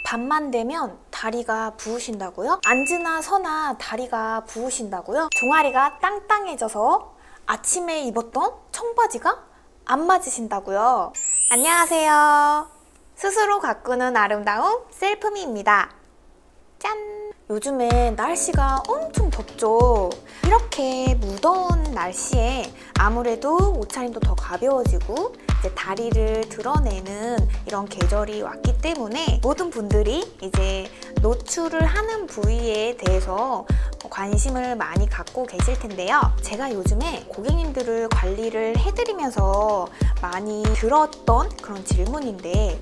밤만 되면 다리가 부으신다고요? 앉으나 서나 다리가 부으신다고요? 종아리가 땅땅해져서 아침에 입었던 청바지가 안 맞으신다고요? 안녕하세요. 스스로 가꾸는 아름다움 셀프미입니다. 짠! 요즘에 날씨가 엄청 덥죠? 이렇게 무더운 날씨에 아무래도 옷차림도 더 가벼워지고 이제 다리를 드러내는 이런 계절이 왔기 때문에 모든 분들이 이제 노출을 하는 부위에 대해서 관심을 많이 갖고 계실 텐데요. 제가 요즘에 고객님들을 관리를 해드리면서 많이 들었던 그런 질문인데,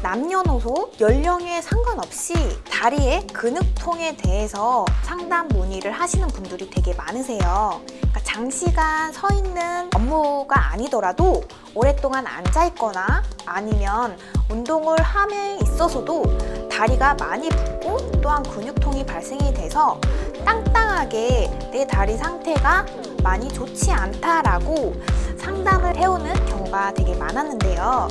남녀노소 연령에 상관없이 다리의 근육통에 대해서 상담 문의를 하시는 분들이 되게 많으세요. 그러니까 장시간 서 있는 업무가 아니더라도 오랫동안 앉아 있거나 아니면 운동을 함에 있어서도 다리가 많이 붓고 또한 근육통이 발생이 돼서 땅땅하게 내 다리 상태가 많이 좋지 않다라고 상담을 해오는 경우가 되게 많았는데요.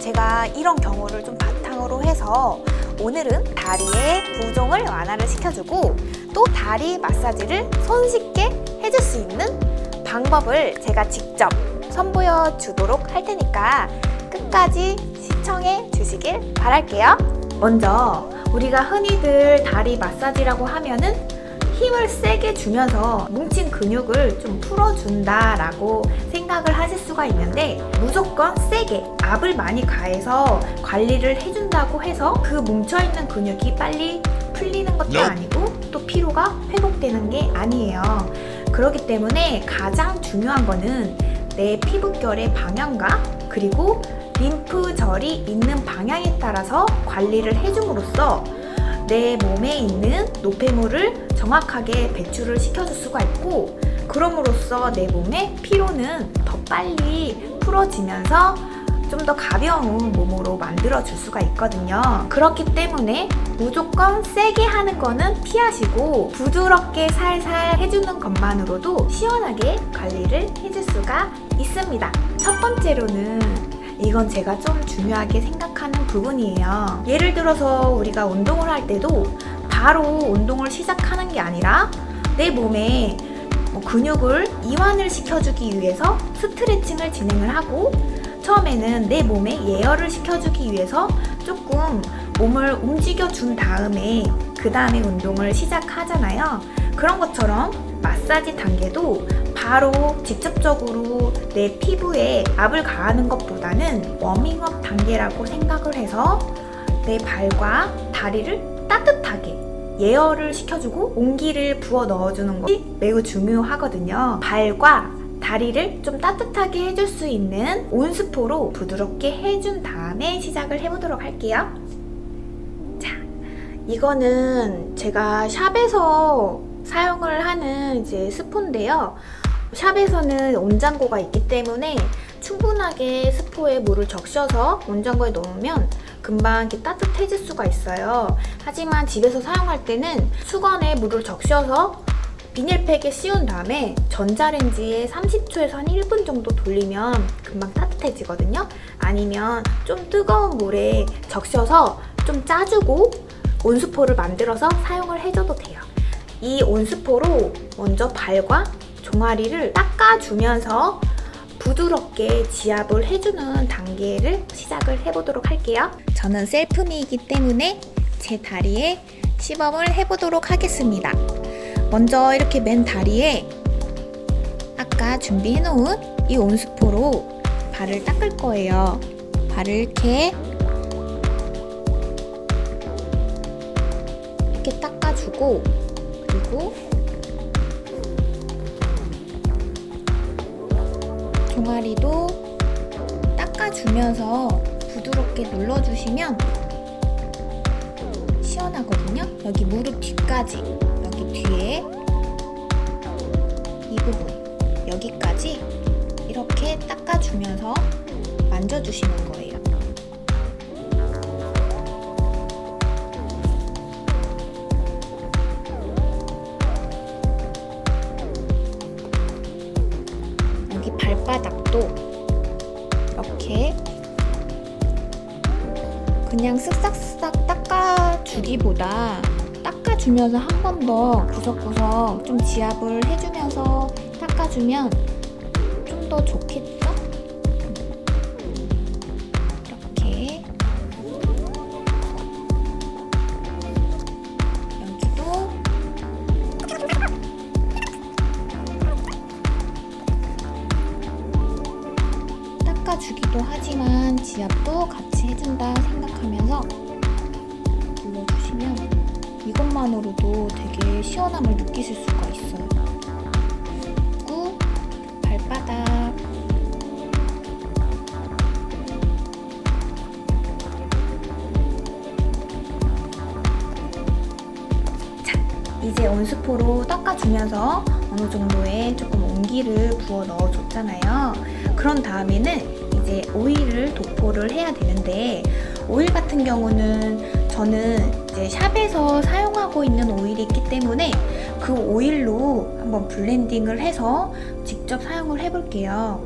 제가 이런 경우를 좀 바탕으로 해서 오늘은 다리의 부종을 완화를 시켜주고 또 다리 마사지를 손쉽게 해줄 수 있는 방법을 제가 직접 선보여 주도록 할 테니까 끝까지 시청해 주시길 바랄게요. 먼저 우리가 흔히들 다리 마사지라고 하면은 힘을 세게 주면서 뭉친 근육을 좀 풀어준다라고 생각을 하실 수가 있는데, 무조건 세게 압을 많이 가해서 관리를 해준다고 해서 그 뭉쳐있는 근육이 빨리 풀리는 것도 아니고 또 피로가 회복되는 게 아니에요. 그렇기 때문에 가장 중요한 거는 내 피부결의 방향과 그리고 림프절이 있는 방향에 따라서 관리를 해줌으로써 내 몸에 있는 노폐물을 정확하게 배출을 시켜줄 수가 있고, 그럼으로써 내 몸의 피로는 더 빨리 풀어지면서 좀 더 가벼운 몸으로 만들어줄 수가 있거든요. 그렇기 때문에 무조건 세게 하는 거는 피하시고 부드럽게 살살 해주는 것만으로도 시원하게 관리를 해줄 수가 있습니다. 첫 번째로는 이건 제가 좀 중요하게 생각하는 부분이에요. 예를 들어서 우리가 운동을 할 때도 바로 운동을 시작하는 게 아니라 내 몸에 근육을 이완을 시켜주기 위해서 스트레칭을 진행을 하고, 처음에는 내 몸에 예열을 시켜주기 위해서 조금 몸을 움직여준 다음에 그 다음에 운동을 시작하잖아요. 그런 것처럼 마사지 단계도 바로 직접적으로 내 피부에 압을 가하는 것보다는 워밍업 단계라고 생각을 해서 내 발과 다리를 따뜻하게 예열을 시켜주고 온기를 부어 넣어주는 것이 매우 중요하거든요. 발과 다리를 좀 따뜻하게 해줄 수 있는 온스포로 부드럽게 해준 다음에 시작을 해보도록 할게요. 자, 이거는 제가 샵에서 사용을 하는 이제 스포인데요. 샵에서는 온장고가 있기 때문에 충분하게 스포에 물을 적셔서 온장고에 넣으면 금방 이렇게 따뜻해질 수가 있어요. 하지만 집에서 사용할 때는 수건에 물을 적셔서 비닐팩에 씌운 다음에 전자레인지에 30초에서 한 1분 정도 돌리면 금방 따뜻해지거든요. 아니면 좀 뜨거운 물에 적셔서 좀 짜주고 온수포를 만들어서 사용을 해줘도 돼요. 이 온수포로 먼저 발과 종아리를 닦아주면서 부드럽게 지압을 해주는 단계를 시작을 해보도록 할게요. 저는 셀프미이기 때문에 제 다리에 시범을 해보도록 하겠습니다. 먼저 이렇게 맨 다리에 아까 준비해놓은 이 온수포로 발을 닦을 거예요. 발을 이렇게 닦아주고, 그리고 종아리도 닦아주면서 부드럽게 눌러주시면 시원하거든요. 여기 무릎 뒤까지, 여기 뒤에 이 부분, 여기까지 이렇게 닦아주면서 만져주시는 거예요. 여기 발바닥도 이렇게, 그냥 쓱싹쓱싹 닦아주기보다 닦아주면서 한 번 더 구석구석 좀 지압을 해주면서 닦아주면 좀 더 좋겠죠? 이렇게 여기도 닦아주기도 하지만 지압도 같이 해준다 생각하면서 눌러주시면 이것만으로도 되게 시원함을 느끼실 수가 있어요. 그리고 발바닥 자, 이제 온수포로 닦아주면서 어느 정도의 조금 온기를 부어 넣어줬잖아요. 그런 다음에는 이제 오일을 도포를 해야 되는데, 오일 같은 경우는 저는 이제 샵에서 사용하고 있는 오일이 있기 때문에 그 오일로 한번 블렌딩을 해서 직접 사용을 해볼게요.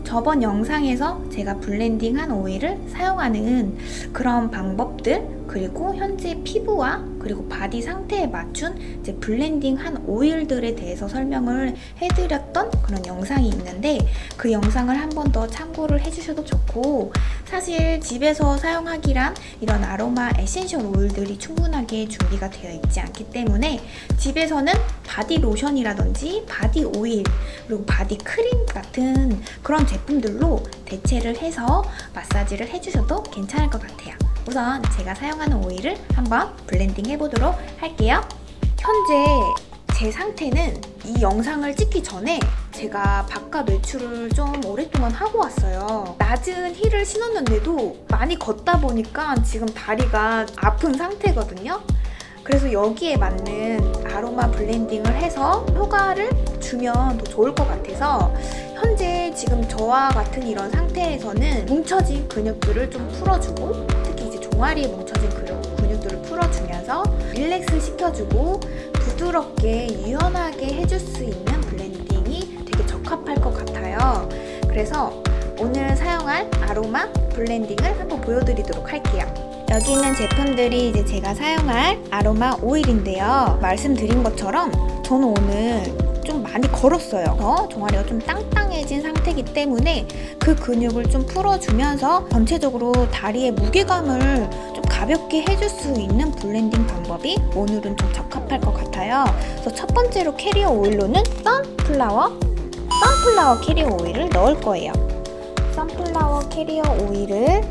저번 영상에서 제가 블렌딩한 오일을 사용하는 그런 방법들, 그리고 현재 피부와 그리고 바디 상태에 맞춘 이제 블렌딩한 오일들에 대해서 설명을 해드렸던 그런 영상이 있는데, 그 영상을 한 번 더 참고를 해주셔도 좋고, 사실 집에서 사용하기란 이런 아로마 에센셜 오일들이 충분하게 준비가 되어 있지 않기 때문에 집에서는 바디 로션이라든지 바디 오일, 그리고 바디 크림 같은 그런 제품들로 대체를 해서 마사지를 해주셔도 괜찮을 것 같아요. 우선 제가 사용하는 오일을 한번 블렌딩 해보도록 할게요. 현재 제 상태는 이 영상을 찍기 전에 제가 바깥 외출을 좀 오랫동안 하고 왔어요. 낮은 힐을 신었는데도 많이 걷다 보니까 지금 다리가 아픈 상태거든요. 그래서 여기에 맞는 아로마 블렌딩을 해서 효과를 주면 더 좋을 것 같아서 현재 지금 저와 같은 이런 상태에서는 뭉쳐진 근육들을 좀 풀어주고, 특히 이제 종아리에 뭉쳐진 근육들을 풀어주면서 릴렉스 시켜주고 부드럽게 유연하게 해줄 수 있는 블렌딩이 되게 적합할 것 같아요. 그래서 오늘 사용할 아로마 블렌딩을 한번 보여드리도록 할게요. 여기 있는 제품들이 이제 제가 사용할 아로마 오일인데요. 말씀드린 것처럼 저는 오늘 좀 많이 걸었어요. 종아리가 좀 땅땅해진 상태이기 때문에 그 근육을 좀 풀어주면서 전체적으로 다리의 무게감을 좀 가볍게 해줄 수 있는 블렌딩 방법이 오늘은 좀 적합할 것 같아요. 그래서 첫 번째로 캐리어 오일로는 선플라워 캐리어 오일을 넣을 거예요. 선플라워 캐리어 오일을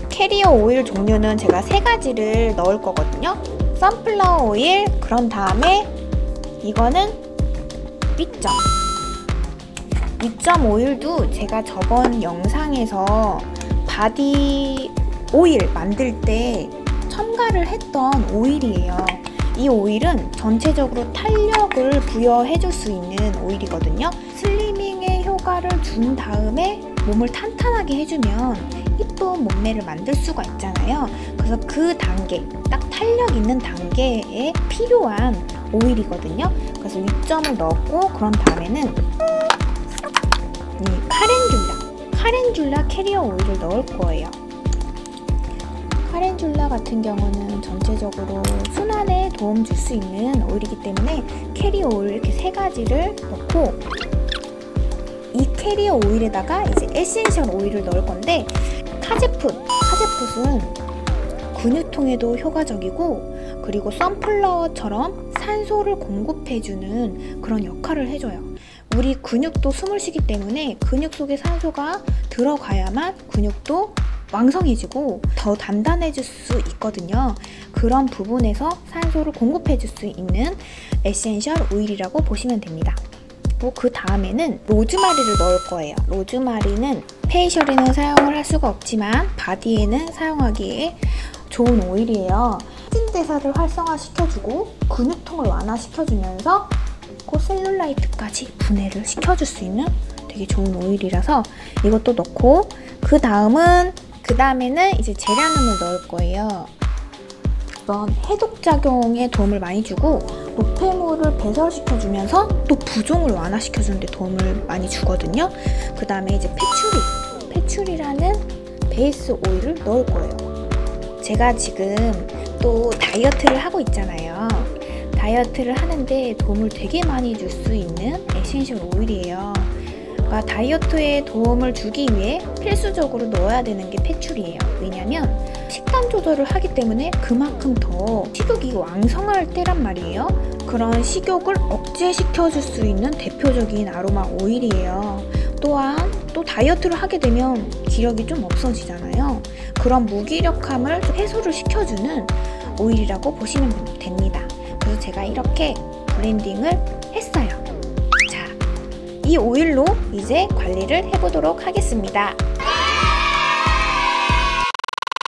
캐리어 오일 종류는 제가 3가지를 넣을 거거든요. 선플라워 오일, 그런 다음에 이거는 위점 오일도 제가 저번 영상에서 바디 오일 만들 때 첨가를 했던 오일이에요. 이 오일은 전체적으로 탄력을 부여해 줄 수 있는 오일이거든요. 슬리밍의 효과를 준 다음에 몸을 탄탄하게 해주면 이쁜 몸매를 만들 수가 있잖아요. 그래서 그 단계, 딱 탄력 있는 단계에 필요한 오일이거든요. 그래서 위점을 넣고, 그런 다음에는 카렌듈라 캐리어 오일을 넣을 거예요. 카렌듈라 같은 경우는 전체적으로 순환에 도움 줄 수 있는 오일이기 때문에 캐리어 오일 이렇게 3가지를 넣고, 이 캐리어 오일에다가 이제 에센셜 오일을 넣을 건데, 카제풋은 근육통에도 효과적이고, 그리고 선플라워처럼 산소를 공급해주는 그런 역할을 해줘요. 우리 근육도 숨을 쉬기 때문에 근육 속에 산소가 들어가야만 근육도 왕성해지고 더 단단해질 수 있거든요. 그런 부분에서 산소를 공급해줄 수 있는 에센셜 오일이라고 보시면 됩니다. 그 다음에는 로즈마리를 넣을 거예요. 로즈마리는 페이셜에는 사용을 할 수가 없지만 바디에는 사용하기에 좋은 오일이에요. 신진대사를 활성화시켜주고 근육통을 완화시켜주면서 셀룰라이트까지 분해를 시켜줄 수 있는 되게 좋은 오일이라서 이것도 넣고, 그 다음에는 이제 제라늄을 넣을 거예요. 어떤 해독작용에 도움을 많이 주고 노폐물을 배설시켜주면서 또 부종을 완화시켜주는 데 도움을 많이 주거든요. 그 다음에 이제 패츄리라는 베이스 오일을 넣을 거예요. 제가 지금 또 다이어트를 하고 있잖아요. 다이어트를 하는데 도움을 되게 많이 줄 수 있는 에센셜 오일이에요. 그러니까 다이어트에 도움을 주기 위해 필수적으로 넣어야 되는 게 패츄리예요. 왜냐면 식단 조절을 하기 때문에 그만큼 더 식욕이 왕성할 때란 말이에요. 그런 식욕을 억제시켜 줄 수 있는 대표적인 아로마 오일이에요. 또한 또 다이어트를 하게 되면 기력이 좀 없어지잖아요. 그런 무기력함을 해소를 시켜주는 오일이라고 보시면 됩니다. 그래서 제가 이렇게 브랜딩을 했어요. 자, 이 오일로 이제 관리를 해보도록 하겠습니다.